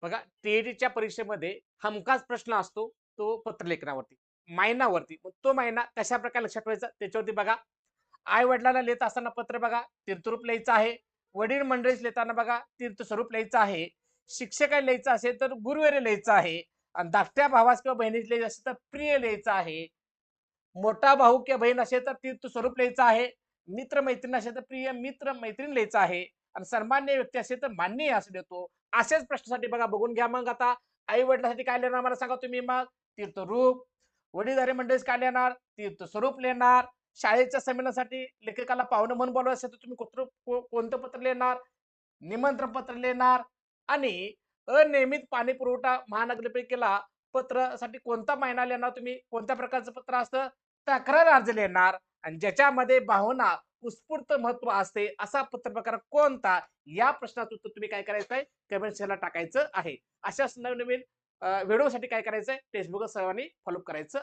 बघा टीईटीच्या परीक्षेमध्ये हमखास प्रश्न असतो तो पत्रलेखनावरती, मायनावरती. मग तो मायना कशा प्रकारे लक्षात ठेवायचा त्याच्यावरती बघा. आई वडिलांना लिहित असताना पत्र बघा तीर्थरूप लिहायचं आहे. वडील मंडळीस लिहिताना बघा तीर्थस्वरूप लिहायचं आहे. शिक्षकाला लिहायचं असेल तर गुरुवर्य लिहायचं आहे. आणि धाकट्या भावास किंवा बहिणीस लिहायचं असेल तर प्रिय लिहायचं आहे. मोठा भाऊ किंवा बहीण असेल तर तीर्थस्वरूप लिहायचं आहे. मित्र मैत्रीण असेल तर प्रिय मित्र मैत्रीण लिहायचं आहे. आणि सन्मान्य व्यक्ती असेल तर माननीय असं लिहितो. अशाच प्रश्नासाठी बघा बघून घ्या. मग आता आई वडिलांसाठी काय लिहिणार मला सांगा तुम्ही मग? तीर्थरूप. वडीलधारी मंडळीस काय लिहिणार? तीर्थस्वरूप लिहिणार. शाळेच्या संमेलनासाठी लेखकाला पाहुणे म्हणून बोलवायचं असेल तर तुम्ही कोणतं पत्र लिहिणार? निमंत्रण पत्र लिहिणार. आणि अनियमित पाणी पुरवठा महानगरपालिकेला पत्रासाठी कोणता महिना लिहिणार तुम्ही? कोणत्या प्रकारचं पत्र असतं? तक्रार अर्ज लिहिणार. आणि ज्याच्यामध्ये भावना उत्स्फूर्त महत्व असते असा पत्रप्रकार कोणता? या प्रश्नाचं उत्तर तुम्ही काय करायचं आहे? कमेंट सेक्शनला टाकायचं आहे. अशाच नवनवीन व्हिडिओसाठी काय करायचंय? फेसबुकवर सर्वांनी फॉलो करायचं.